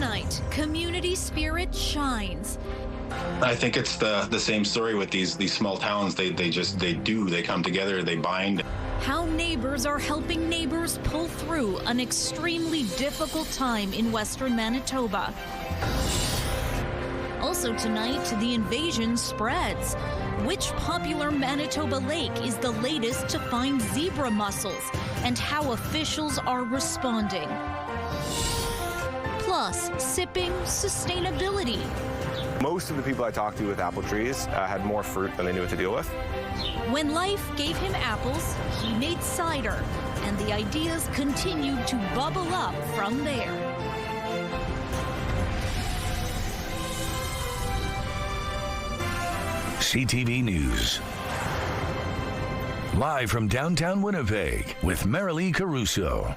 tonight, community spirit shines. I think it's the same story with these small towns. They come together, they bind. How neighbors are helping neighbors pull through an extremely difficult time in western Manitoba. Also tonight, the invasion spreads. Which popular Manitoba lake is the latest to find zebra mussels, and how officials are responding? Plus, sipping sustainability. Most of the people I talked to with apple trees had more fruit than they knew what to deal with. When life gave him apples, he made cider, and the ideas continued to bubble up from there. CTV News. Live from downtown Winnipeg with Marilee Caruso.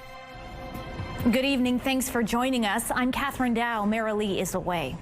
Good evening. Thanks for joining us. I'm Catherine Dow. Marilee is away.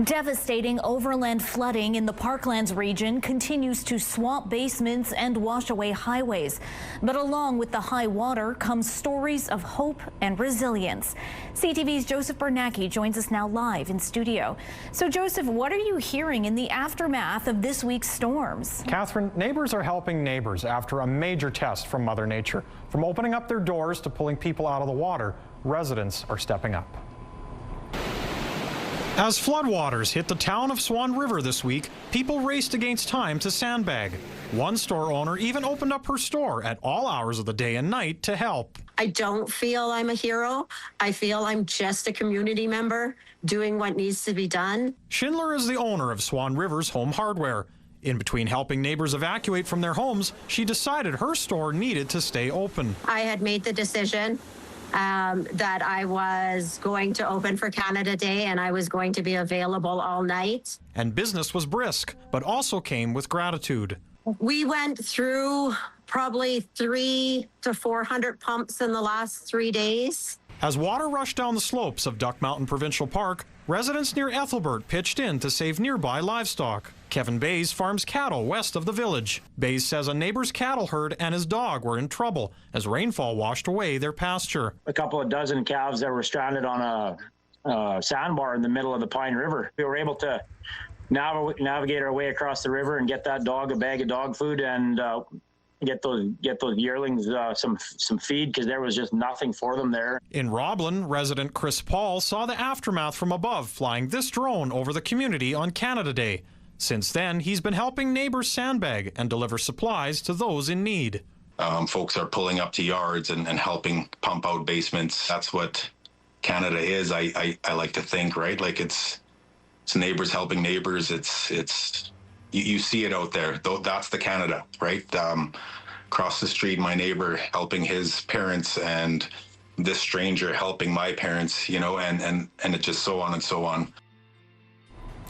Devastating overland flooding in the Parklands region continues to swamp basements and wash away highways. But along with the high water comes stories of hope and resilience. CTV's Joseph Bernacki joins us now live in studio. So Joseph, what are you hearing in the aftermath of this week's storms? Catherine, neighbors are helping neighbors after a major test from Mother Nature. From opening up their doors to pulling people out of the water, residents are stepping up. As floodwaters hit the town of Swan River this week, people raced against time to sandbag. One store owner even opened up her store at all hours of the day and night to help. I don't feel I'm a hero. I feel I'm just a community member doing what needs to be done. Schindler is the owner of Swan River's Home Hardware. In between helping neighbors evacuate from their homes, she decided her store needed to stay open. I had made the decision that I was going to open for Canada Day and I was going to be available all night. And business was brisk, but also came with gratitude. We went through probably 300 to 400 pumps in the last 3 days. As water rushed down the slopes of Duck Mountain Provincial Park, residents near Ethelbert pitched in to save nearby livestock. Kevin Bays farms cattle west of the village. Bays says a neighbor's cattle herd and his dog were in trouble as rainfall washed away their pasture. A couple of dozen calves that were stranded on a sandbar in the middle of the Pine River. We were able to navigate our way across the river and get that dog a bag of dog food and get those yearlings some feed because there was just nothing for them there. In Roblin, resident Chris Paul saw the aftermath from above flying this drone over the community on Canada Day. Since then, he's been helping neighbors sandbag and deliver supplies to those in need. Folks are pulling up to yards and helping pump out basements. That's what Canada is, I like to think, right? Like it's neighbors helping neighbors. It's you see it out there. That's the Canada, right? Across the street, my neighbor helping his parents and this stranger helping my parents, you know, and it's just so on and so on.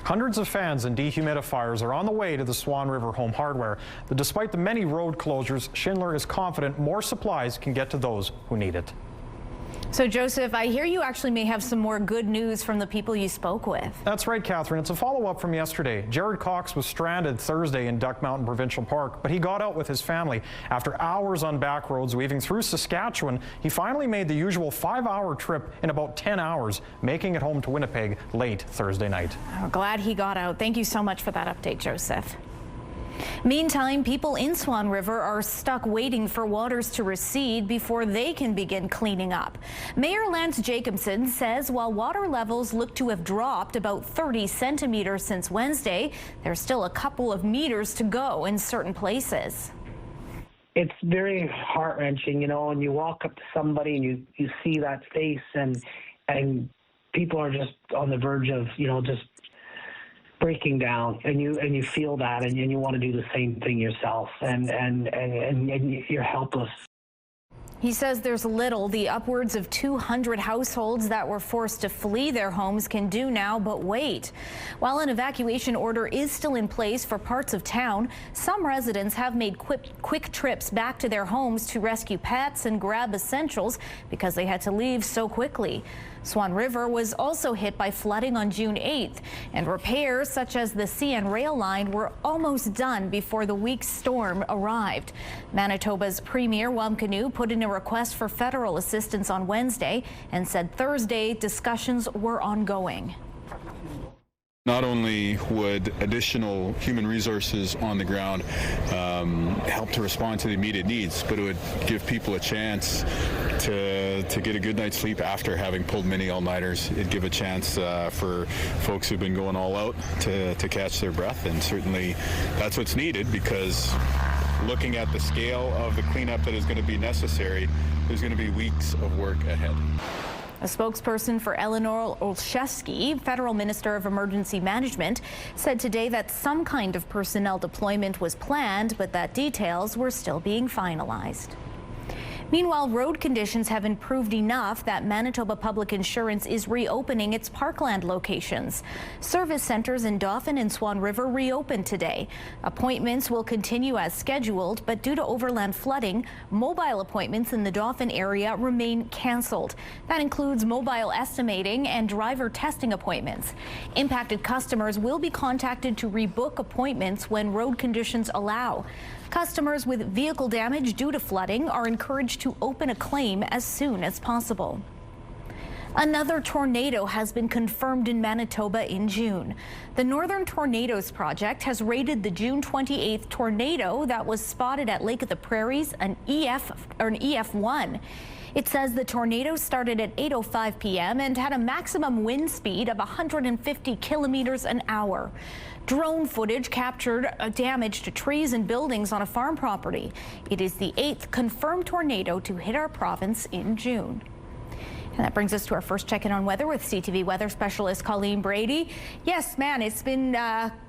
Hundreds of fans and dehumidifiers are on the way to the Swan River Home Hardware. Despite the many road closures, Schindler is confident more supplies can get to those who need it. So Joseph, I hear you actually may have some more good news from the people you spoke with. That's right, Catherine. It's a follow-up from yesterday. Jared Cox was stranded Thursday in Duck Mountain Provincial Park, but he got out with his family. After hours on back roads weaving through Saskatchewan, he finally made the usual 5-hour trip in about 10 hours, making it home to Winnipeg late Thursday night. We're glad he got out. Thank you so much for that update, Joseph. Meantime, people in Swan River are stuck waiting for waters to recede before they can begin cleaning up. Mayor Lance Jacobson says while water levels look to have dropped about 30 centimeters since Wednesday, there's still a couple of meters to go in certain places. It's very heart-wrenching, you know, and you walk up to somebody and you see that face and people are just on the verge of, you know, just breaking down, and you feel that, and you want to do the same thing yourself, and you're helpless. He says there's little the upwards of 200 households that were forced to flee their homes can do now but wait. While an evacuation order is still in place for parts of town, some residents have made quick trips back to their homes to rescue pets and grab essentials because they had to leave so quickly. Swan River was also hit by flooding on June 8th, and repairs such as the CN rail line were almost done before the week's storm arrived. Manitoba's Premier Wamkanu put in a request for federal assistance on Wednesday and said Thursday discussions were ongoing. Not only would additional human resources on the ground help to respond to the immediate needs, but it would give people a chance to get a good night's sleep after having pulled many all-nighters. It'd give a chance for folks who've been going all out to catch their breath, and certainly that's what's needed, because looking at the scale of the cleanup that is going to be necessary, there's going to be weeks of work ahead. A spokesperson for Eleanor Olszewski, Federal Minister of Emergency Management, said today that some kind of personnel deployment was planned, but that details were still being finalized. Meanwhile, road conditions have improved enough that Manitoba Public Insurance is reopening its Parkland locations. Service centers in Dauphin and Swan River reopened today. Appointments will continue as scheduled, but due to overland flooding, mobile appointments in the Dauphin area remain canceled. That includes mobile estimating and driver testing appointments. Impacted customers will be contacted to rebook appointments when road conditions allow. Customers with vehicle damage due to flooding are encouraged to open a claim as soon as possible. Another tornado has been confirmed in Manitoba in June. The Northern Tornadoes Project has rated the June 28th tornado that was spotted at Lake of the Prairies an EF1. It says the tornado started at 8:05 p.m. and had a maximum wind speed of 150 kilometers an hour. Drone footage captured damage to trees and buildings on a farm property. It is the 8th confirmed tornado to hit our province in June. And that brings us to our first check-in on weather with CTV weather specialist Colleen Brady. Yes, man, it's been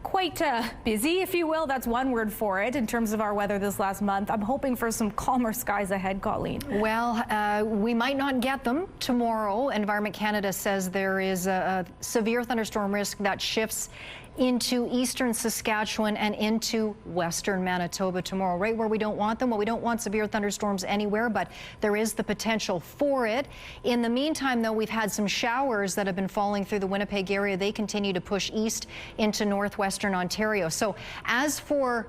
quite busy, if you will. That's one word for it in terms of our weather this last month. I'm hoping for some calmer skies ahead, Colleen. Well, we might not get them tomorrow. Environment Canada says there is a severe thunderstorm risk that shifts into eastern Saskatchewan and into western Manitoba tomorrow, right where we don't want them. Well, we don't want severe thunderstorms anywhere, but there is the potential for it. In the meantime, though, we've had some showers that have been falling through the Winnipeg area. They continue to push east into northwestern Ontario. So as for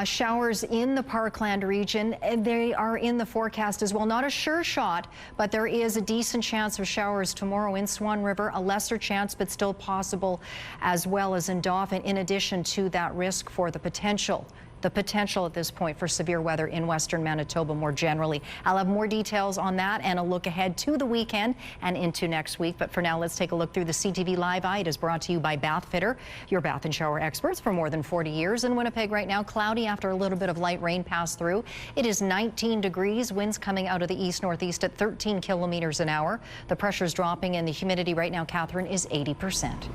showers in the Parkland region, they are in the forecast as well. Not a sure shot, but there is a decent chance of showers tomorrow in Swan River, a lesser chance, but still possible, as well as in Dauphin, in addition to that risk for the potential at this point for severe weather in western Manitoba more generally. I'll have more details on that and a look ahead to the weekend and into next week. But for now, let's take a look through the CTV Live Eye. It is brought to you by Bath Fitter, your bath and shower experts for more than 40 years. In Winnipeg right now, cloudy after a little bit of light rain passed through. It is 19 degrees, winds coming out of the east-northeast at 13 kilometers an hour. The pressure's dropping and the humidity right now, Catherine, is 80%.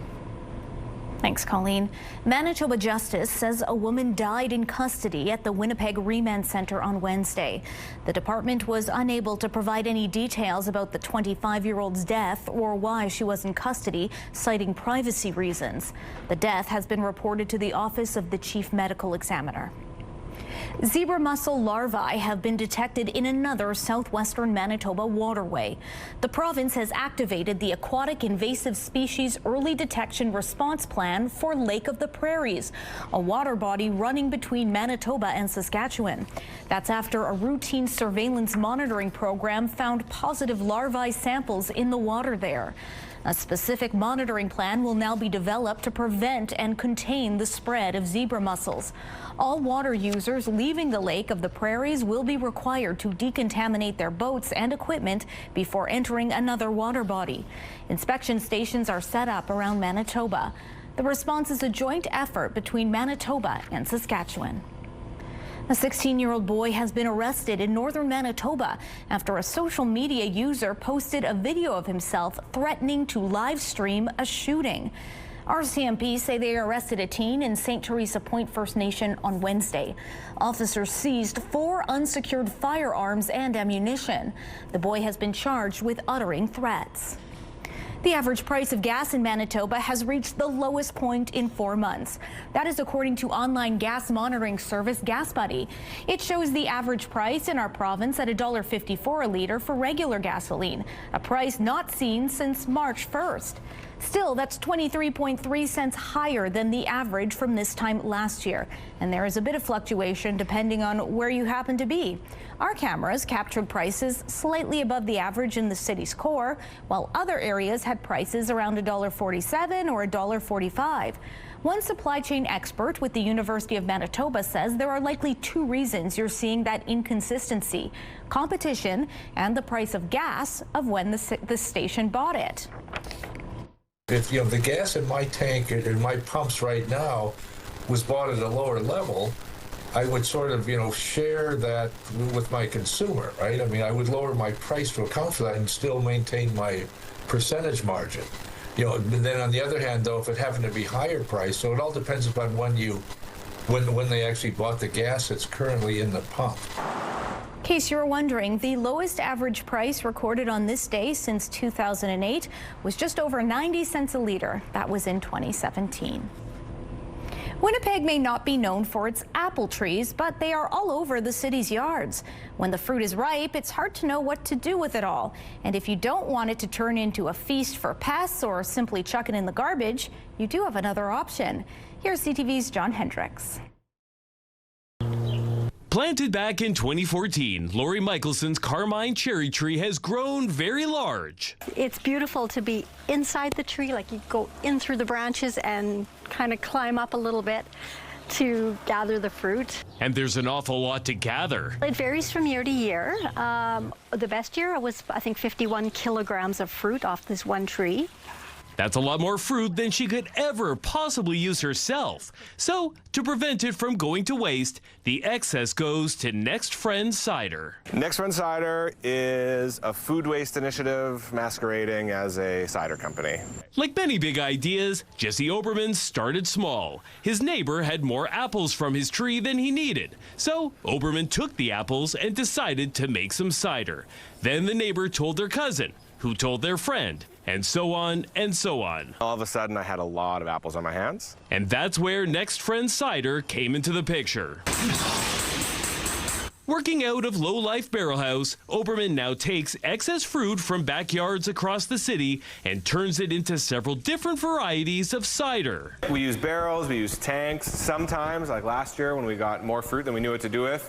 Thanks, Colleen. Manitoba Justice says a woman died in custody at the Winnipeg Remand Center on Wednesday. The department was unable to provide any details about the 25-year-old's death or why she was in custody, citing privacy reasons. The death has been reported to the Office of the Chief Medical Examiner. Zebra mussel larvae have been detected in another southwestern Manitoba waterway. The province has activated the Aquatic Invasive Species Early Detection Response Plan for Lake of the Prairies, a water body running between Manitoba and Saskatchewan. That's after a routine surveillance monitoring program found positive larvae samples in the water there. A specific monitoring plan will now be developed to prevent and contain the spread of zebra mussels. All water users leaving the Lake of the Prairies will be required to decontaminate their boats and equipment before entering another water body. Inspection stations are set up around Manitoba. The response is a joint effort between Manitoba and Saskatchewan. A 16-year-old boy has been arrested in northern Manitoba after a social media user posted a video of himself threatening to live stream a shooting. RCMP say they arrested a teen in St. Teresa Point First Nation on Wednesday. Officers seized 4 unsecured firearms and ammunition. The boy has been charged with uttering threats. The average price of gas in Manitoba has reached the lowest point in 4 months. That is according to online gas monitoring service GasBuddy. It shows the average price in our province at $1.54 a liter for regular gasoline, a price not seen since March 1st. Still, that's 23.3 cents higher than the average from this time last year. And there is a bit of fluctuation depending on where you happen to be. Our cameras captured prices slightly above the average in the city's core, while other areas had prices around $1.47 or $1.45. One supply chain expert with the University of Manitoba says there are likely two reasons you're seeing that inconsistency: competition and the price of gas of when the station bought it. If the gas in my tank in my pumps right now was bought at a lower level, I would sort of share that with my consumer, right? I mean, I would lower my price to account for that and still maintain my percentage margin. Then on the other hand, though, if it happened to be higher price, so it all depends upon when they actually bought the gas that's currently in the pump. In case you were wondering, the lowest average price recorded on this day since 2008 was just over 90 cents a liter. That was in 2017. Winnipeg may not be known for its apple trees, but they are all over the city's yards. When the fruit is ripe, it's hard to know what to do with it all. And if you don't want it to turn into a feast for pests or simply chuck it in the garbage, you do have another option. Here's CTV's John Hendricks. Planted back in 2014, Lori Michelson's Carmine cherry tree has grown very large. It's beautiful to be inside the tree, like you go in through the branches and kind of climb up a little bit to gather the fruit. And there's an awful lot to gather. It varies from year to year. The best year was, I think, 51 kilograms of fruit off this one tree. That's a lot more fruit than she could ever possibly use herself. So, to prevent it from going to waste, the excess goes to Next Friend Cider. Next Friend Cider is a food waste initiative masquerading as a cider company. Like many big ideas, Jesse Oberman started small. His neighbor had more apples from his tree than he needed. So, Oberman took the apples and decided to make some cider. Then the neighbor told their cousin, who told their friend, and so on and so on. All of a sudden, I had a lot of apples on my hands. And that's where Next Friend Cider came into the picture. Working out of Low Life Barrel House, Oberman now takes excess fruit from backyards across the city and turns it into several different varieties of cider. We use barrels, we use tanks. Sometimes, like last year when we got more fruit than we knew what to do with,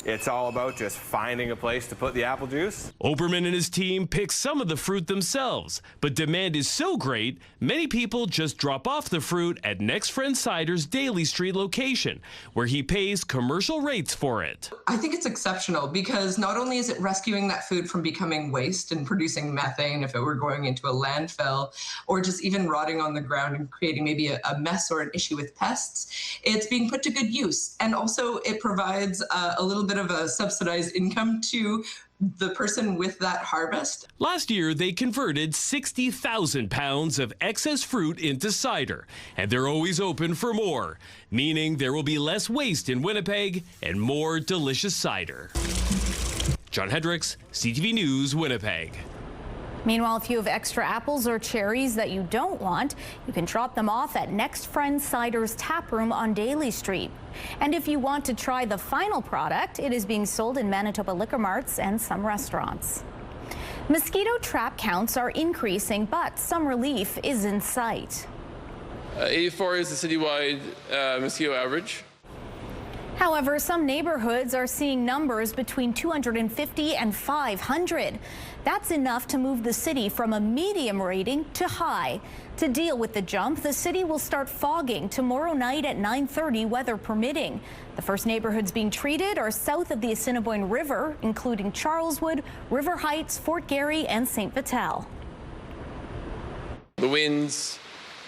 it's all about just finding a place to put the apple juice. Oberman and his team pick some of the fruit themselves, but demand is so great, many people just drop off the fruit at Next Friend Cider's Daly Street location, where he pays commercial rates for it. I think it's exceptional because not only is it rescuing that food from becoming waste and producing methane if it were going into a landfill, or just even rotting on the ground and creating maybe a mess or an issue with pests, it's being put to good use. And also it provides a little bit of a subsidized income to the person with that harvest. Last year, they converted 60,000 pounds of excess fruit into cider, and they're always open for more, meaning there will be less waste in Winnipeg and more delicious cider. John Hendricks, CTV News, Winnipeg. Meanwhile, if you have extra apples or cherries that you don't want, you can drop them off at Next Friend Cider's tap room on Daly Street. And if you want to try the final product, it is being sold in Manitoba liquor marts and some restaurants. Mosquito trap counts are increasing, but some relief is in sight. 84 is the citywide mosquito average. However, some neighborhoods are seeing numbers between 250 and 500. That's enough to move the city from a medium rating to high. To deal with the jump, the city will start fogging tomorrow night at 9:30, weather permitting. The first neighborhoods being treated are south of the Assiniboine River, including Charleswood, River Heights, Fort Garry, and St. Vital. The winds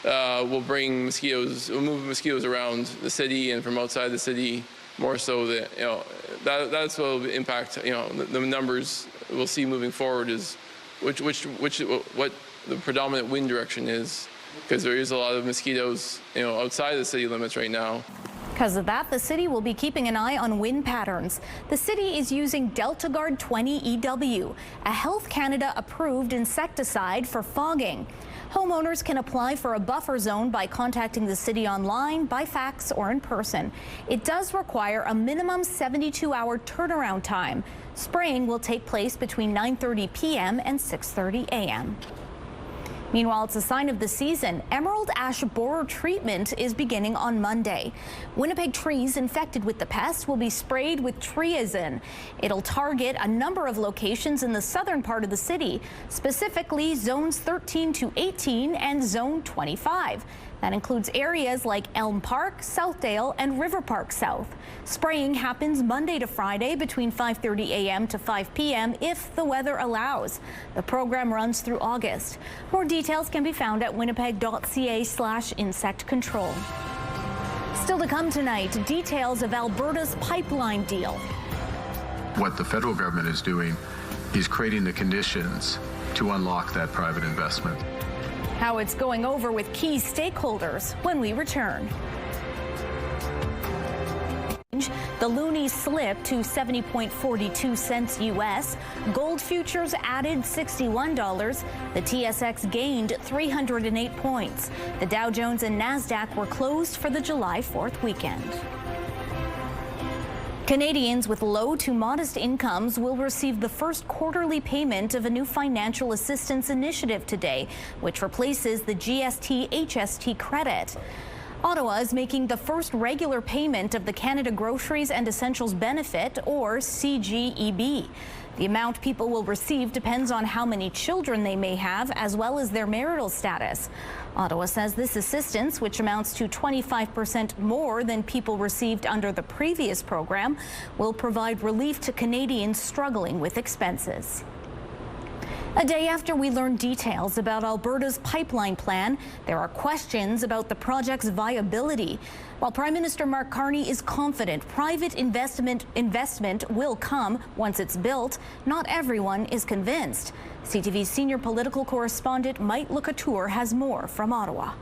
will bring mosquitoes, will move mosquitoes around the city and from outside the city, more so that, that's what will impact, the numbers we'll see moving forward is what the predominant wind direction is, because there is a lot of mosquitoes, outside the city limits right now. Because of that, the city will be keeping an eye on wind patterns. The city is using Delta Guard 20 EW, a Health Canada approved insecticide for fogging. Homeowners can apply for a buffer zone by contacting the city online, by fax, or in person. It does require a minimum 72-hour turnaround time. Spraying will take place between 9:30 p.m. and 6:30 a.m. Meanwhile, it's a sign of the season. Emerald ash borer treatment is beginning on Monday. Winnipeg trees infected with the pest will be sprayed with triazine. It'll target a number of locations in the southern part of the city, specifically zones 13 to 18 and zone 25. That includes areas like Elm Park, Southdale, and River Park South. Spraying happens Monday to Friday between 5:30 a.m. to 5 p.m. if the weather allows. The program runs through August. More details can be found at winnipeg.ca/insect control. Still to come tonight, details of Alberta's pipeline deal. What the federal government is doing is creating the conditions to unlock that private investment. How it's going over with key stakeholders when we return. The loonie slipped to 70.42 cents U.S. Gold futures added $61. The TSX gained 308 points. The Dow Jones and NASDAQ were closed for the July 4th weekend. Canadians with low to modest incomes will receive the first quarterly payment of a new financial assistance initiative today, which replaces the GST-HST credit. Ottawa is making the first regular payment of the Canada Groceries and Essentials Benefit, or CGEB. The amount people will receive depends on how many children they may have, as well as their marital status. Ottawa says this assistance, which amounts to 25% more than people received under the previous program, will provide relief to Canadians struggling with expenses. A day after we learned details about Alberta's pipeline plan, there are questions about the project's viability. While Prime Minister Mark Carney is confident private investment will come once it's built, not everyone is convinced. CTV's senior political correspondent Mike Locatour has more from Ottawa.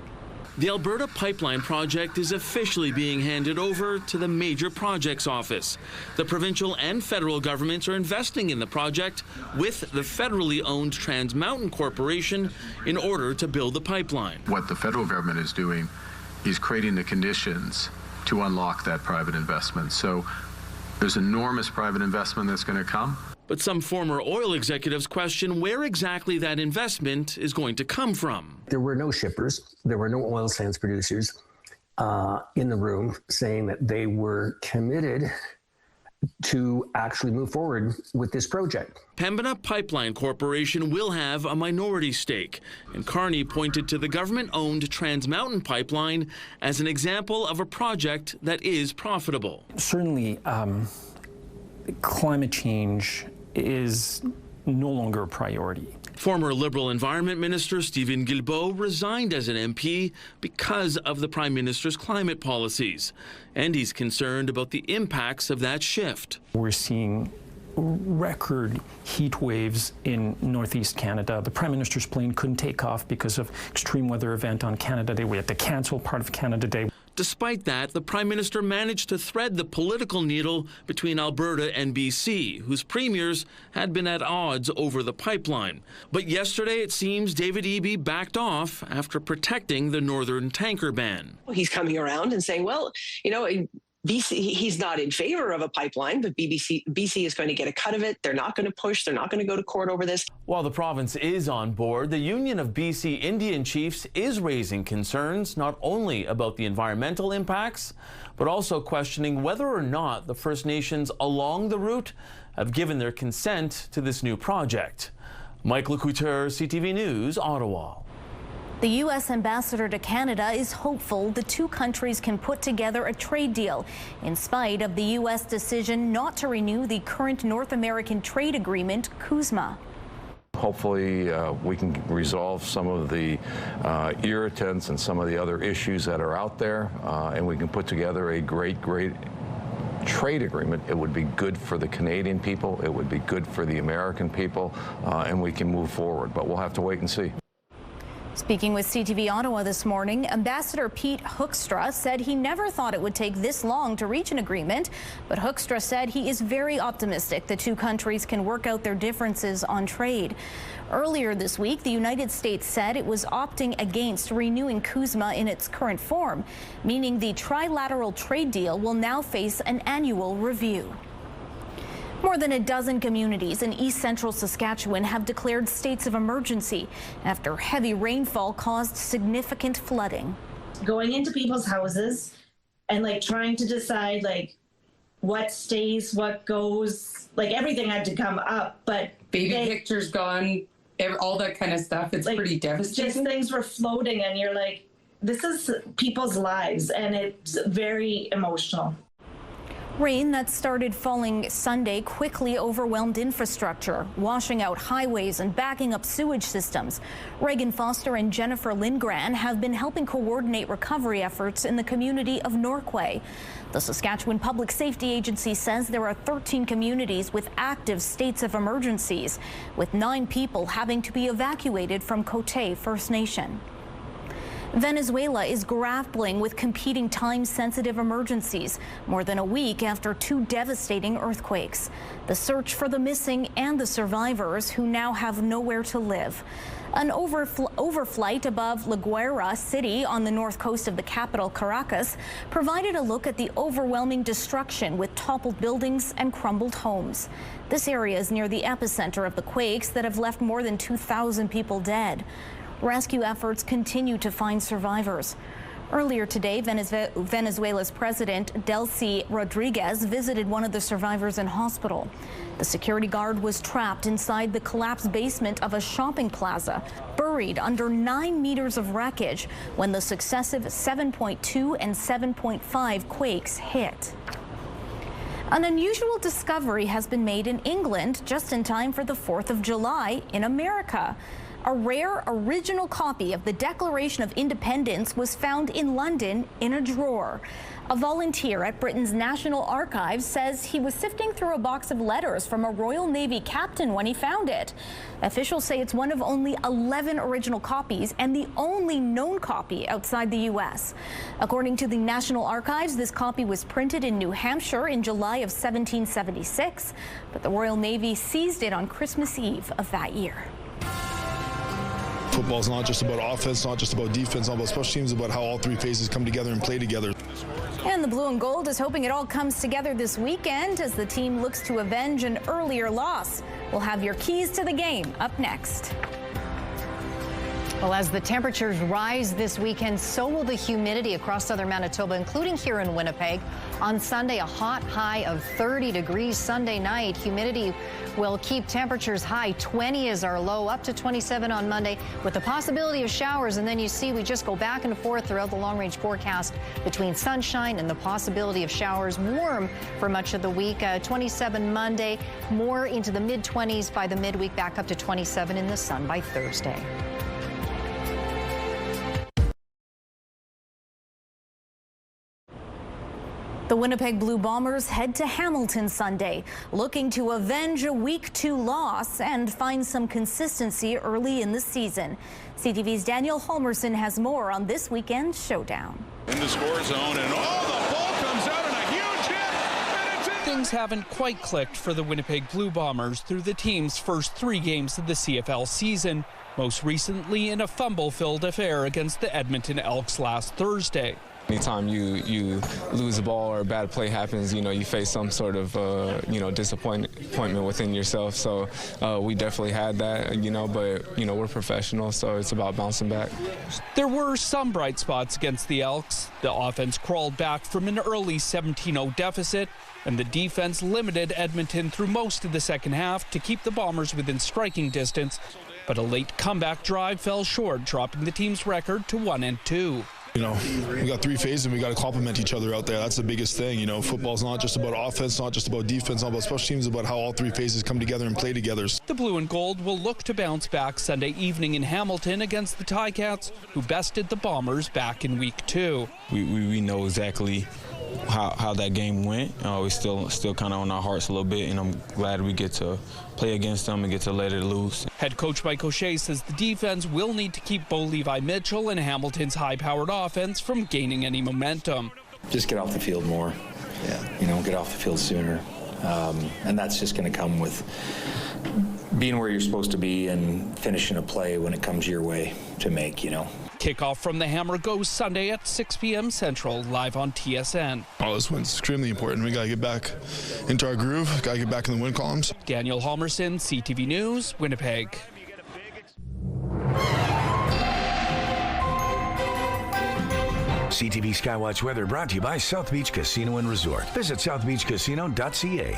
The Alberta Pipeline Project is officially being handed over to the Major Projects Office. The provincial and federal governments are investing in the project with the federally owned Trans Mountain Corporation in order to build the pipeline. What the federal government is doing is creating the conditions to unlock that private investment. So there's enormous private investment that's going to come. But some former oil executives question where exactly that investment is going to come from. There were no shippers, there were no oil sands producers in the room saying that they were committed to actually move forward with this project. Pembina Pipeline Corporation will have a minority stake, and Carney pointed to the government-owned Trans Mountain Pipeline as an example of a project that is profitable. Certainly, climate change is no longer a priority. Former Liberal Environment Minister Stephen Guilbeault resigned as an MP because of the Prime Minister's climate policies, and he's concerned about the impacts of that shift. We're seeing record heat waves in Northeast Canada. The Prime Minister's plane couldn't take off because of extreme weather event on Canada Day. We had to cancel part of Canada Day. Despite that, the Prime Minister managed to thread the political needle between Alberta and BC, whose premiers had been at odds over the pipeline. But yesterday, it seems David Eby backed off after protecting the northern tanker ban. He's coming around and saying, well, you know, BC, he's not in favor of a pipeline, but BC is going to get a cut of it. They're not going to push. They're not going to go to court over this. While the province is on board, the Union of BC Indian Chiefs is raising concerns not only about the environmental impacts, but also questioning whether or not the First Nations along the route have given their consent to this new project. Mike Locouteur, CTV News, Ottawa. The U.S. ambassador to Canada is hopeful the two countries can put together a trade deal in spite of the U.S. decision not to renew the current North American trade agreement, CUSMA. Hopefully we can resolve some of the irritants and some of the other issues that are out there, and we can put together a great trade agreement. It would be good for the Canadian people, it would be good for the American people, and we can move forward, but we'll have to wait and see. Speaking with CTV Ottawa this morning, Ambassador Pete Hoekstra said he never thought it would take this long to reach an agreement, but Hoekstra said he is very optimistic the two countries can work out their differences on trade. Earlier this week, the United States said it was opting against renewing CUSMA in its current form, meaning the trilateral trade deal will now face an annual review. More than a dozen communities in east central Saskatchewan have declared states of emergency after heavy rainfall caused significant flooding. Going into people's houses and trying to decide what stays, what goes, everything had to come up, but baby pictures gone, all that kind of stuff. It's pretty devastating. Just things were floating and you're like, this is people's lives, and it's very emotional. Rain that started falling Sunday quickly overwhelmed infrastructure, washing out highways and backing up sewage systems. Reagan Foster and Jennifer Lindgren have been helping coordinate recovery efforts in the community of Norquay. The Saskatchewan Public Safety Agency says there are 13 communities with active states of emergencies, with 9 people having to be evacuated from Cote First Nation. Venezuela is grappling with competing time-sensitive emergencies more than a week after 2 devastating earthquakes. The search for the missing and the survivors who now have nowhere to live. An overflight above La Guaira city on the north coast of the capital, Caracas, provided a look at the overwhelming destruction with toppled buildings and crumbled homes. This area is near the epicenter of the quakes that have left more than 2,000 people dead. Rescue efforts continue to find survivors. Earlier today, Venezuela's President Delcy Rodriguez visited one of the survivors in hospital. The security guard was trapped inside the collapsed basement of a shopping plaza, buried under 9 meters of wreckage when the successive 7.2 and 7.5 quakes hit. An unusual discovery has been made in England just in time for the 4th of July in America. A rare original copy of the Declaration of Independence was found in London in a drawer. A volunteer at Britain's National Archives says he was sifting through a box of letters from a Royal Navy captain when he found it. Officials say it's one of only 11 original copies and the only known copy outside the U.S. According to the National Archives, this copy was printed in New Hampshire in July of 1776, but the Royal Navy seized it on Christmas Eve of that year. Football's not just about offense, not just about defense, not about special teams, about how all 3 phases come together and play together. And the Blue and Gold is hoping it all comes together this weekend as the team looks to avenge an earlier loss. We'll have your keys to the game up next. Well, as the temperatures rise this weekend, so will the humidity across southern Manitoba, including here in Winnipeg. On Sunday, a hot high of 30 degrees. Sunday night, humidity will keep temperatures high. 20 is our low, up to 27 on Monday, with the possibility of showers. And then you see we just go back and forth throughout the long-range forecast between sunshine and the possibility of showers. Warm for much of the week. 27 Monday, more into the mid-20s by the midweek, back up to 27 in the sun by Thursday. The Winnipeg Blue Bombers head to Hamilton Sunday, looking to avenge a Week 2 loss and find some consistency early in the season. CTV's Daniel Holmerson has more on this weekend's showdown. In the score zone, and the ball comes out and a huge hit. Things haven't quite clicked for the Winnipeg Blue Bombers through the team's first 3 games of the CFL season, most recently in a fumble-filled affair against the Edmonton Elks last Thursday. Anytime you lose a ball or a bad play happens, you face some sort of, disappointment within yourself. So we definitely had that, but, we're professionals, so it's about bouncing back. There were some bright spots against the Elks. The offense crawled back from an early 17-0 deficit, and the defense limited Edmonton through most of the second half to keep the Bombers within striking distance. But a late comeback drive fell short, dropping the team's record to 1-2. We got 3 phases and we got to complement each other out there. That's the biggest thing. Football's not just about offense, not just about defense, not about special teams, about how all 3 phases come together and play together. The Blue and Gold will look to bounce back Sunday evening in Hamilton against the Ticats, who bested the Bombers back in Week 2. We know exactly how that game went. We still kind of on our hearts a little bit, and I'm glad we get to play against them and get to let it loose. Head coach Mike O'Shea says the defense will need to keep Bo Levi Mitchell and Hamilton's high-powered offense from gaining any momentum. Just get off the field more. Get off the field sooner. And that's just going to come with being where you're supposed to be and finishing a play when it comes your way to make, Kickoff from the Hammer goes Sunday at 6 p.m. Central, live on TSN. Oh, this one's extremely important. We got to get back into our groove, got to get back in the win columns. Daniel Halmerson, CTV News, Winnipeg. CTV Skywatch weather brought to you by South Beach Casino and Resort. Visit southbeachcasino.ca.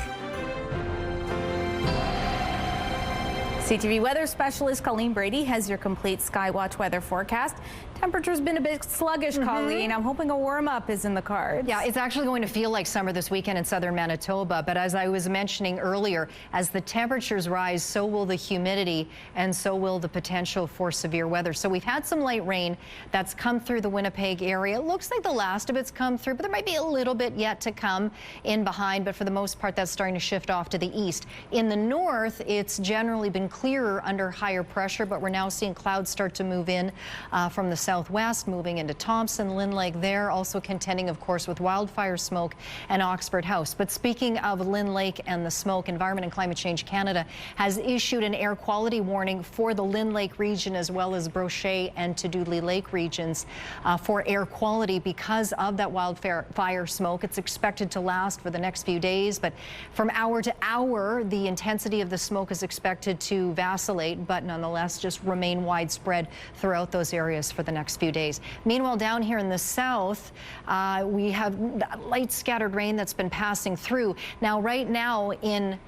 CTV weather specialist Colleen Brady has your complete Skywatch weather forecast. Temperature's been a bit sluggish, Colleen. I'm hoping a warm up is in the cards. Yeah, it's actually going to feel like summer this weekend in southern Manitoba. But as I was mentioning earlier, as the temperatures rise, so will the humidity and so will the potential for severe weather. So we've had some light rain that's come through the Winnipeg area. It looks like the last of it's come through, but there might be a little bit yet to come in behind. But for the most part, that's starting to shift off to the east. In the north, it's generally been clearer under higher pressure, but we're now seeing clouds start to move in from the southwest, moving into Thompson, Lynn Lake there, also contending, of course, with wildfire smoke and Oxford House. But speaking of Lynn Lake and the smoke, Environment and Climate Change Canada has issued an air quality warning for the Lynn Lake region as well as Brochet and Tadoodley Lake regions for air quality because of that wildfire smoke. It's expected to last for the next few days, but from hour to hour, the intensity of the smoke is expected to vacillate, but nonetheless just remain widespread throughout those areas for the next few days. Meanwhile, down here in the south, we have light scattered rain that's been passing through. Now, right now in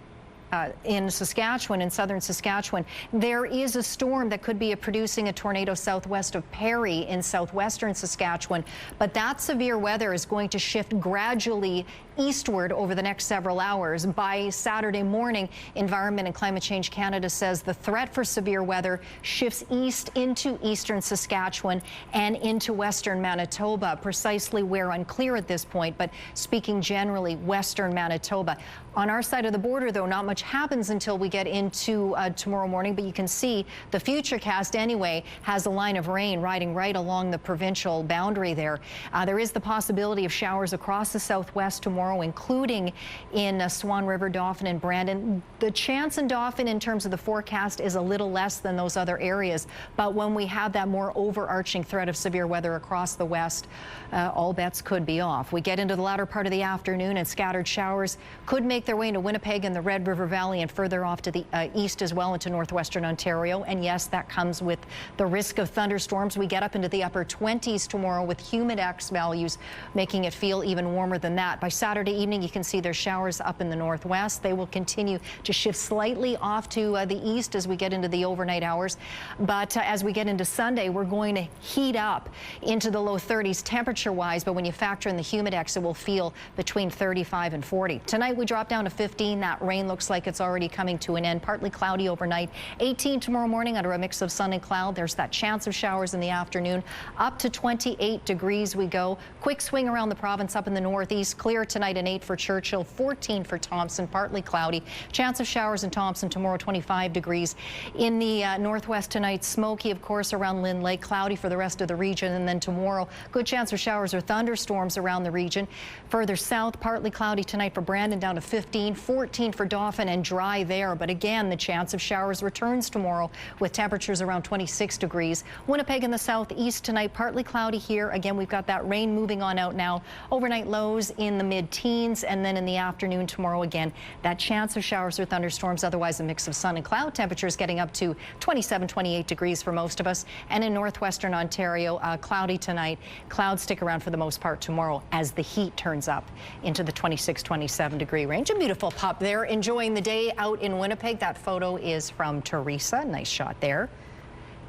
Saskatchewan, in southern Saskatchewan, there is a storm that could be producing a tornado southwest of Perry in southwestern Saskatchewan, but that severe weather is going to shift gradually eastward over the next several hours. By Saturday morning, Environment and Climate Change Canada says the threat for severe weather shifts east into eastern Saskatchewan and into western Manitoba, precisely where unclear at this point, but speaking generally, western Manitoba. On our side of the border, though, not much happens until we get into tomorrow morning, but you can see the Futurecast anyway has a line of rain riding right along the provincial boundary there. There is the possibility of showers across the southwest tomorrow, including in Swan River, Dauphin, and Brandon. The chance in Dauphin in terms of the forecast is a little less than those other areas, but when we have that more overarching threat of severe weather across the west, all bets could be off. We get into the latter part of the afternoon and scattered showers could make their way into Winnipeg and the Red River Valley and further off to the east as well into northwestern Ontario. And yes, that comes with the risk of thunderstorms. We get up into the upper 20s tomorrow with humidex values, making it feel even warmer than that. By Saturday evening, you can see there's showers up in the northwest. They will continue to shift slightly off to the east as we get into the overnight hours. But as we get into Sunday, we're going to heat up into the low 30s temperature-wise. But when you factor in the humidex, it will feel between 35 and 40. Tonight, we drop down to 15. That rain looks like it's already coming to an end. Partly cloudy overnight. 18 tomorrow morning under a mix of sun and cloud. There's that chance of showers in the afternoon. Up to 28 degrees we go. Quick swing around the province up in the northeast. Clear tonight and 8 for Churchill, 14 for Thompson, partly cloudy. Chance of showers in Thompson tomorrow, 25 degrees. In the northwest tonight, smoky, of course, around Lynn Lake, cloudy for the rest of the region. And then tomorrow, good chance for showers or thunderstorms around the region. Further south, partly cloudy tonight for Brandon, down to 15, 14 for Dauphin, and dry there. But again, the chance of showers returns tomorrow with temperatures around 26 degrees. Winnipeg in the southeast tonight, partly cloudy here. Again, we've got that rain moving on out now. Overnight lows in the mid-teens, and then in the afternoon tomorrow again, that chance of showers or thunderstorms, otherwise a mix of sun and cloud. Temperatures getting up to 27, 28 degrees for most of us. And in northwestern Ontario, cloudy tonight. Clouds stick around for the most part tomorrow as the heat turns up into the 26, 27 degree range. A beautiful pup there enjoying the day out in Winnipeg. That photo is from Teresa. Nice shot there.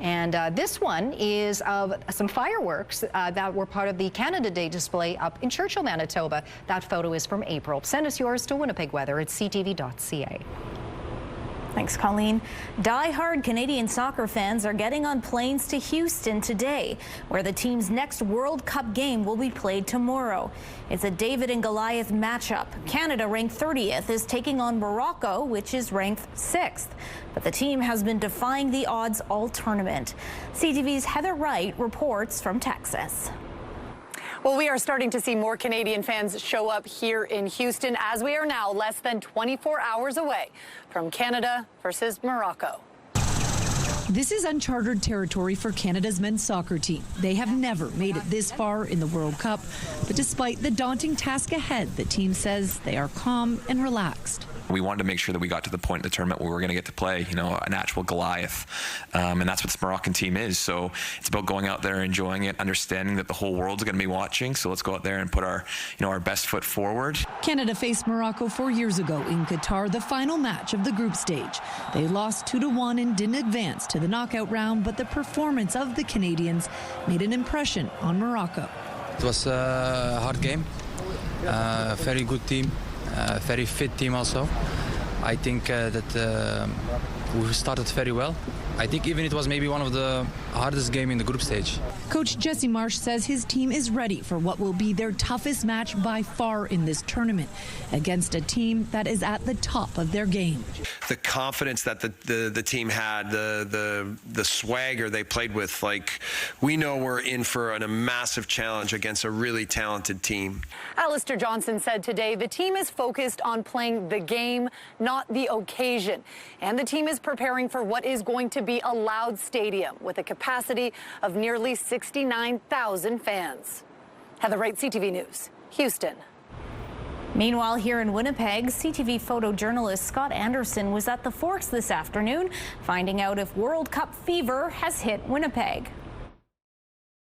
And this one is of some fireworks that were part of the Canada Day display up in Churchill, Manitoba. That photo is from April. Send us yours to Winnipeg Weather at ctv.ca. Thanks, Colleen. Die-hard Canadian soccer fans are getting on planes to Houston today, where the team's next World Cup game will be played tomorrow. It's a David and Goliath matchup. Canada, ranked 30th, is taking on Morocco, which is ranked 6th. But the team has been defying the odds all tournament. CTV's Heather Wright reports from Texas. Well, we are starting to see more Canadian fans show up here in Houston as we are now less than 24 hours away from Canada versus Morocco. This is uncharted territory for Canada's men's soccer team. They have never made it this far in the World Cup, but despite the daunting task ahead, the team says they are calm and relaxed. We wanted to make sure that we got to the point in the tournament where we were going to get to play, an actual Goliath. And that's what this Moroccan team is. So it's about going out there, enjoying it, understanding that the whole world's going to be watching. So let's go out there and put our best foot forward. Canada faced Morocco 4 years ago in Qatar, the final match of the group stage. They lost 2-1 and didn't advance to the knockout round, but the performance of the Canadians made an impression on Morocco. It was a hard game, very good team. Very fit team also. I think that we started very well. I think even it was maybe one of the hardest game in the group stage. Coach Jesse Marsh says his team is ready for what will be their toughest match by far in this tournament against a team that is at the top of their game. The confidence that the team had, the swagger they played with, we know we're in for a massive challenge against a really talented team. Alistair Johnson said today the team is focused on playing the game, not the occasion. And the team is preparing for what is going to be a loud stadium with a capacity of nearly 69,000 fans. Heather Wright, CTV News, Houston. Meanwhile, here in Winnipeg, CTV photojournalist Scott Anderson was at the Forks this afternoon, finding out if World Cup fever has hit Winnipeg.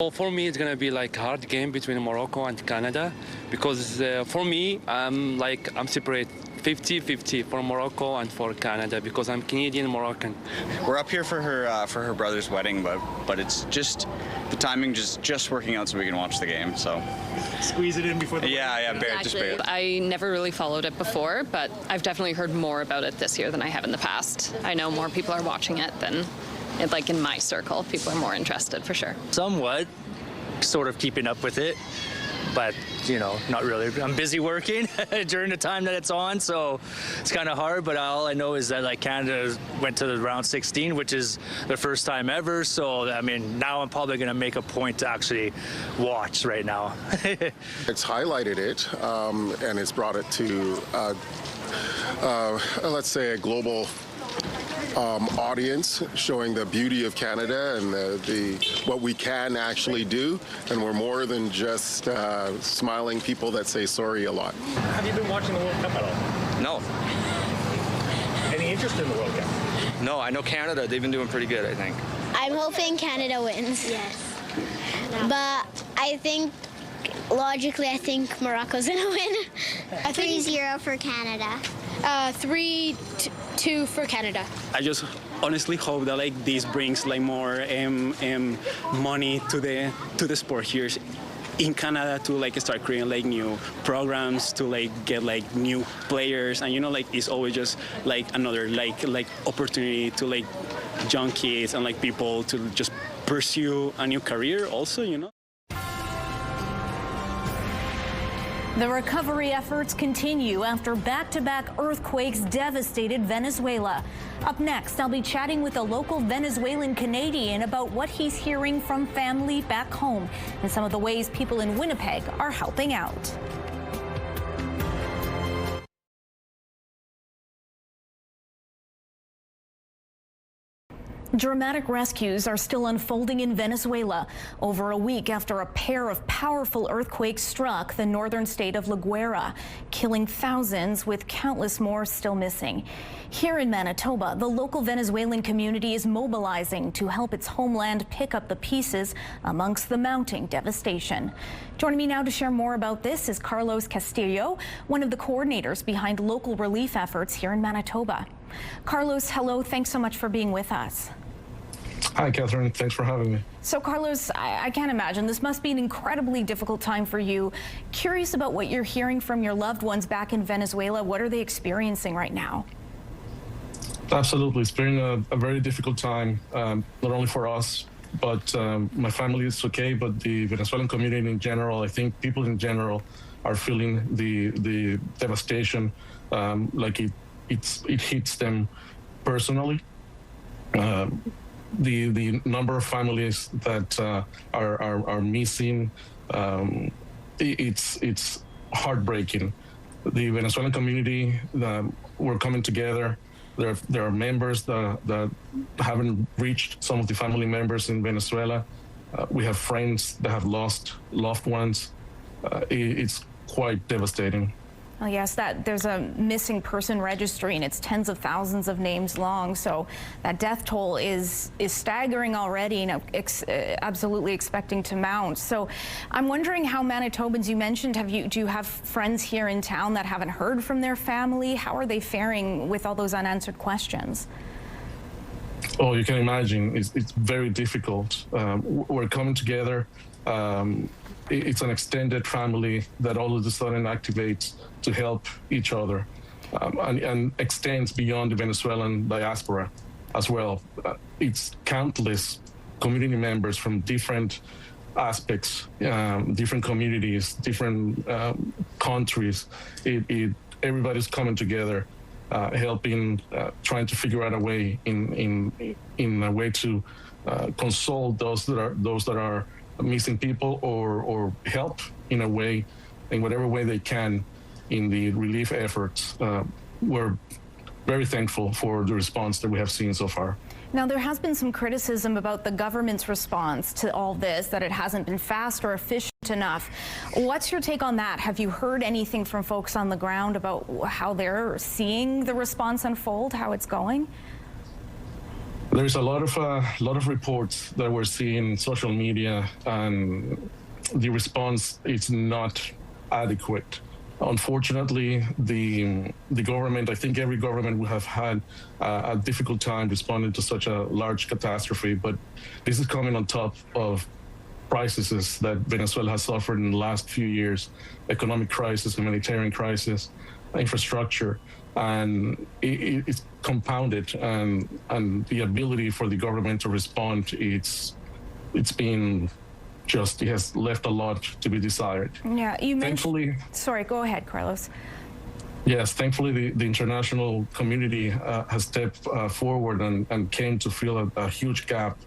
Well, for me, it's going to be a hard game between Morocco and Canada because for me, I'm separate 50-50 for Morocco and for Canada because I'm Canadian Moroccan. We're up here for her brother's wedding, but it's just the timing just working out so we can watch the game. So squeeze it in before the just barely. I never really followed it before, but I've definitely heard more about it this year than I have in the past. I know more people are watching it than in my circle. People are more interested for sure. Somewhat, sort of keeping up with it, but not really. I'm busy working during the time that it's on, so it's kind of hard. But all I know is that Canada went to the round 16, which is their first time ever. So I mean, now I'm probably going to make a point to actually watch right now. It's highlighted it, and it's brought it to, let's say, a global audience, showing the beauty of Canada and what we can actually do, and we're more than just smiling people that say sorry a lot. Have you been watching the World Cup at all? No. Any interest in the World Cup? No, I know Canada. They've been doing pretty good, I think. I'm hoping Canada wins. Yes. But I think, logically, I think Morocco's going to win. 3-0 for Canada. 3-2 for Canada. I just honestly hope that this brings more money to the sport here in Canada to start creating new programs to get new players, and it's always just another opportunity to young kids and people to just pursue a new career also. The recovery efforts continue after back-to-back earthquakes devastated Venezuela. Up next, I'll be chatting with a local Venezuelan Canadian about what he's hearing from family back home and some of the ways people in Winnipeg are helping out. Dramatic rescues are still unfolding in Venezuela over a week after a pair of powerful earthquakes struck the northern state of La Guaira, killing thousands with countless more still missing. Here in Manitoba, the local Venezuelan community is mobilizing to help its homeland pick up the pieces amongst the mounting devastation. Joining me now to share more about this is Carlos Castillo, one of the coordinators behind local relief efforts here in Manitoba. Carlos, hello. Thanks so much for being with us. Hi, Catherine. Thanks for having me. So, Carlos, I can't imagine. This must be an incredibly difficult time for you. Curious about what you're hearing from your loved ones back in Venezuela. What are they experiencing right now? Absolutely. It's been a very difficult time, not only for us, but my family is okay, but the Venezuelan community in general, I think people in general are feeling the devastation, it hits them personally. The number of families that are missing, it's heartbreaking. The Venezuelan community, we're coming together There are members that haven't reached some of the family members in Venezuela. We have friends that have lost loved ones. It's quite devastating. Oh, yes, there's a missing person registry, and it's tens of thousands of names long. So that death toll is staggering already, and absolutely expecting to mount. So I'm wondering how Manitobans, you mentioned, do you have friends here in town that haven't heard from their family? How are they faring with all those unanswered questions? Oh, you can imagine. It's very difficult. We're coming together. It's an extended family that all of a sudden activates to help each other, and extends beyond the Venezuelan diaspora as well. It's countless community members from different aspects, different communities, different countries. Everybody's coming together, helping, trying to figure out a way in a way to console those that are missing people, or help in a way, in whatever way they can, in the relief efforts. We're very thankful for the response that we have seen so far. Now, there has been some criticism about the government's response to all this, that it hasn't been fast or efficient enough. What's your take on that? Have you heard anything from folks on the ground about how they're seeing the response unfold, how it's going? There's a lot of reports that we're seeing in social media, and the response is not adequate. Unfortunately, the government, I think every government will have had a difficult time responding to such a large catastrophe, but this is coming on top of crises that Venezuela has suffered in the last few years: economic crisis, humanitarian crisis, infrastructure, and it's compounded, and the ability for the government to respond, it's been just, it has left a lot to be desired. Yeah, you thankfully, mentioned, sorry, go ahead, Carlos. Yes, thankfully the international community has stepped forward and came to fill a huge gap,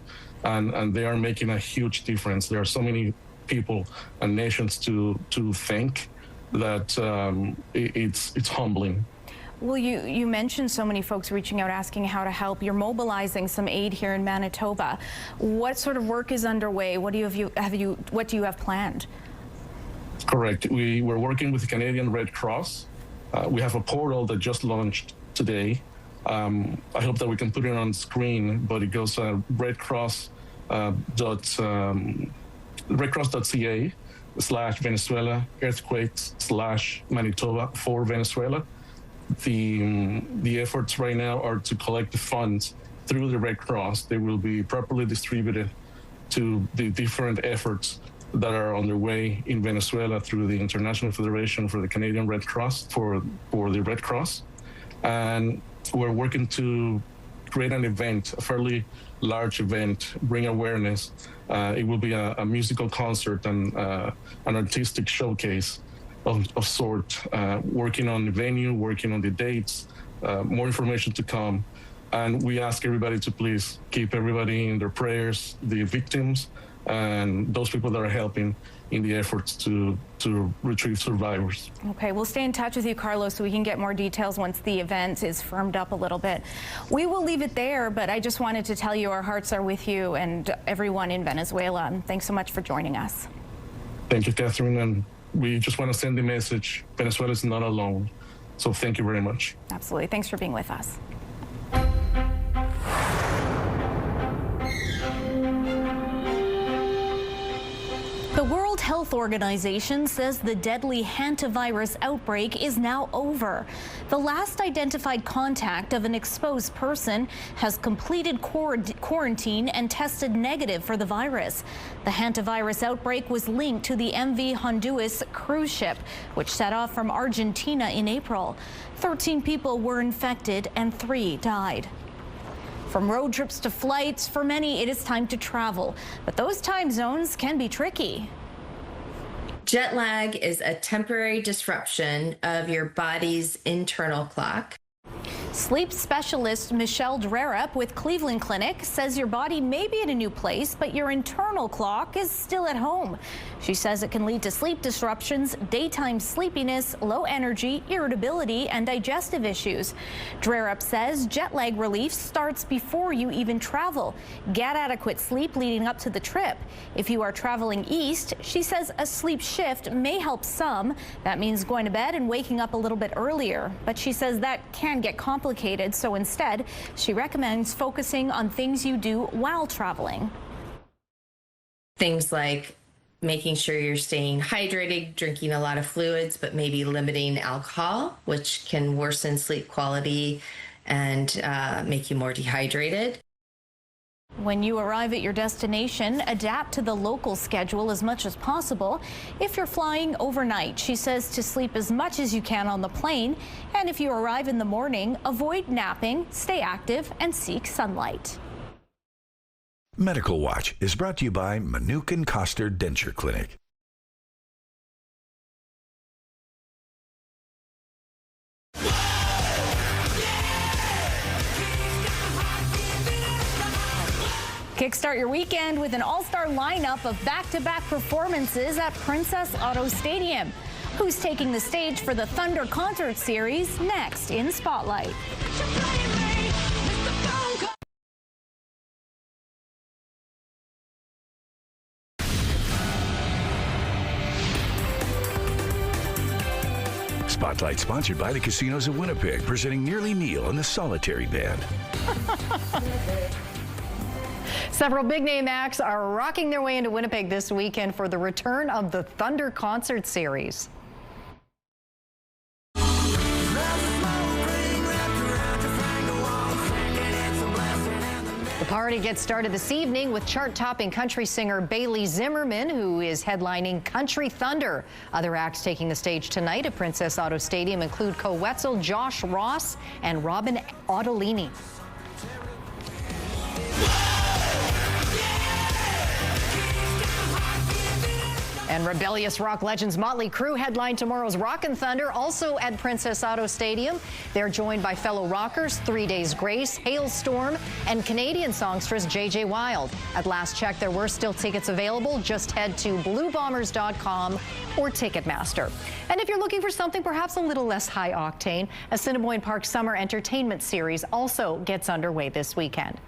and they are making a huge difference. There are so many people and nations to thank that it's humbling. Well, you mentioned so many folks reaching out asking how to help. You're mobilizing some aid here in Manitoba. What sort of work is underway? What do you have planned? Correct. We're working with the Canadian Red Cross. We have a portal that just launched today. I hope that we can put it on screen, but it goes redcross.ca/Venezuela earthquakes/Manitoba for Venezuela. The efforts right now are to collect the funds through the Red Cross. They will be properly distributed to the different efforts that are underway in Venezuela through the International Federation for the Canadian Red Cross, for the Red Cross. And we're working to create an event, a fairly large event, bring awareness. It will be a musical concert and an artistic showcase of sort, working on the venue, working on the dates, more information to come. And we ask everybody to please keep everybody in their prayers, the victims and those people that are helping in the efforts to retrieve survivors. Okay, we'll stay in touch with you, Carlos, so we can get more details once the event is firmed up a little bit. We will leave it there, but I just wanted to tell you our hearts are with you and everyone in Venezuela. And thanks so much for joining us. Thank you, Catherine. And we just want to send the message, Venezuela is not alone. So thank you very much. Absolutely. Thanks for being with us. The World Health Organization says the deadly Hantavirus outbreak is now over. The last identified contact of an exposed person has completed quarantine and tested negative for the virus. The Hantavirus outbreak was linked to the MV Honduras cruise ship, which set off from Argentina in April. 13 people were infected and 3 died. From road trips to flights, for many it is time to travel, but those time zones can be tricky. Jet lag is a temporary disruption of your body's internal clock. Sleep specialist Michelle Drerup with Cleveland Clinic says your body may be in a new place, but your internal clock is still at home. She says it can lead to sleep disruptions, daytime sleepiness, low energy, irritability, and digestive issues. Drerup says jet lag relief starts before you even travel. Get adequate sleep leading up to the trip. If you are traveling east, she says a sleep shift may help some. That means going to bed and waking up a little bit earlier. But she says that can get complicated, so instead, she recommends focusing on things you do while traveling. Things like making sure you're staying hydrated, drinking a lot of fluids, but maybe limiting alcohol, which can worsen sleep quality and make you more dehydrated. When you arrive at your destination, adapt to the local schedule as much as possible. If you're flying overnight, she says to sleep as much as you can on the plane. And if you arrive in the morning, avoid napping, stay active, and seek sunlight. Medical Watch is brought to you by Manukin Koster Denture Clinic. Kickstart your weekend with an all-star lineup of back-to-back performances at Princess Auto Stadium. Who's taking the stage for the Thunder Concert Series next in Spotlight? Spotlight sponsored by the Casinos of Winnipeg, presenting Nearly Neil and the Solitary Band. Several big-name acts are rocking their way into Winnipeg this weekend for the return of the Thunder Concert Series. The party gets started this evening with chart-topping country singer Bailey Zimmerman, who is headlining Country Thunder. Other acts taking the stage tonight at Princess Auto Stadium include Co-Wetzel, Josh Ross, and Robin Ottolini. And rebellious rock legends Motley Crue headline tomorrow's Rockin' Thunder, also at Princess Auto Stadium. They're joined by fellow rockers 3 Days Grace, Hailstorm, and Canadian songstress J.J. Wild. At last check, there were still tickets available. Just head to bluebombers.com or Ticketmaster. And if you're looking for something perhaps a little less high octane, Assiniboine Park Summer Entertainment Series also gets underway this weekend.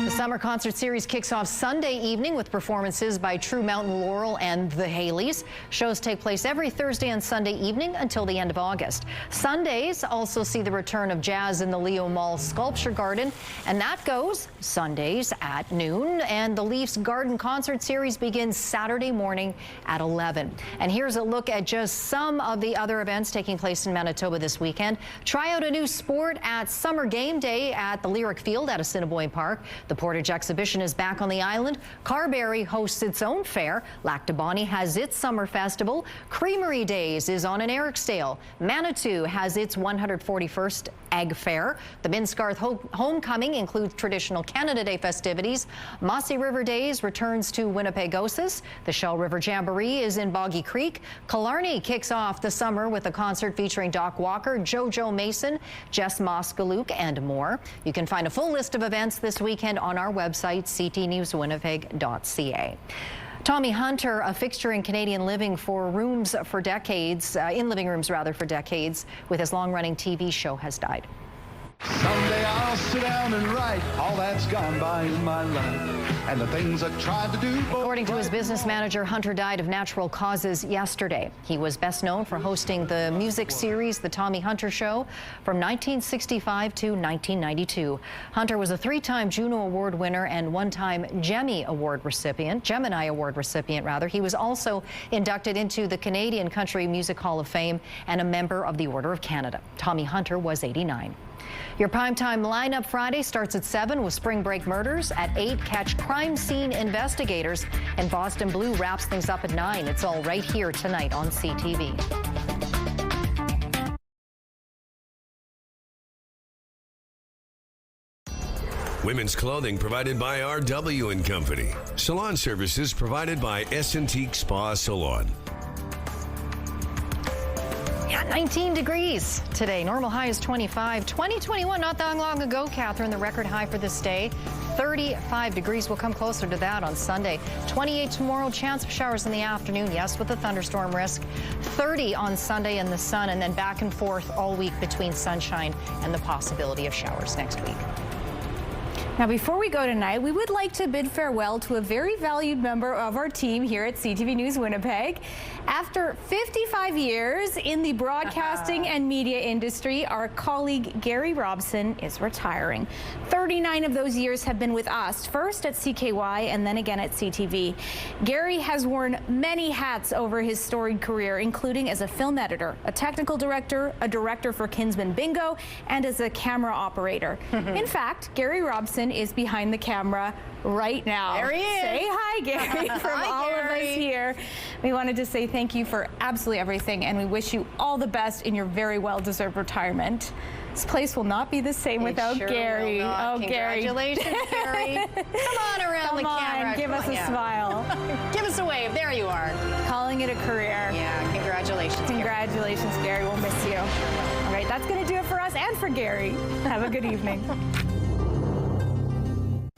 The Summer Concert Series kicks off Sunday evening with performances by True Mountain Laurel and the Haleys. Shows take place every Thursday and Sunday evening until the end of August. Sundays also see the return of Jazz in the Leo Mall Sculpture Garden, and that goes Sundays at noon. And the Leafs Garden Concert Series begins Saturday morning at 11. And here's a look at just some of the other events taking place in Manitoba this weekend. Try out a new sport at Summer Game Day at the Lyric Field at Assiniboine Park. The Portage exhibition is back on the island. Carberry hosts its own fair. Lac du Bonny has its summer festival. Creamery Days is on in Ericsdale. Manitou has its 141st Egg Fair. The Minscarth Homecoming includes traditional Canada Day festivities. Mossy River Days returns to Winnipegosis. The Shell River Jamboree is in Boggy Creek. Killarney kicks off the summer with a concert featuring Doc Walker, JoJo Mason, Jess Moskalouk, and more. You can find a full list of events this weekend on our website, ctnewswinnipeg.ca. Tommy Hunter, a fixture in Canadian living for rooms for decades, in living rooms rather for decades, with his long-running TV show, has died. Someday I'll sit down and write all that's gone by in my life and the things I tried to do. According to his business manager, Hunter died of natural causes yesterday. He was best known for hosting the music series The Tommy Hunter Show from 1965 to 1992. Hunter was a three-time Juno Award winner and one-time Gemini Award recipient. He was also inducted into the Canadian Country Music Hall of Fame and a member of the Order of Canada. Tommy Hunter was 89. Your primetime lineup Friday starts at 7 with Spring Break Murders. At 8, catch Crime Scene Investigators. And Boston Blue wraps things up at 9. It's all right here tonight on CTV. Women's clothing provided by RW & Company. Salon services provided by S Antique Spa Salon. 19 degrees today. Normal high is 25. 2021, not that long ago, Catherine, the record high for this day. 35 degrees. We'll come closer to that on Sunday. 28 tomorrow, chance of showers in the afternoon, yes, with a thunderstorm risk. 30 on Sunday in the sun, and then back and forth all week between sunshine and the possibility of showers next week. Now, before we go tonight, we would like to bid farewell to a very valued member of our team here at CTV News Winnipeg. After 55 years in the broadcasting and media industry, our colleague Gary Robson is retiring. 39 of those years have been with us, first at CKY and then again at CTV. Gary has worn many hats over his storied career, including as a film editor, a technical director, a director for Kinsman Bingo, and as a camera operator. In fact, Gary Robson is behind the camera right now. There he is. Say hi, Gary, from all of us here. We wanted to say thank you for absolutely everything, and we wish you all the best in your very well-deserved retirement. This place will not be the same without Gary. Will not. Oh, Congratulations, Gary. Come on around the camera. Give us a smile. Give us a wave. There you are. Calling it a career. Yeah, congratulations. Congratulations, Gary. We'll miss you. All right, that's going to do it for us and for Gary. Have a good evening.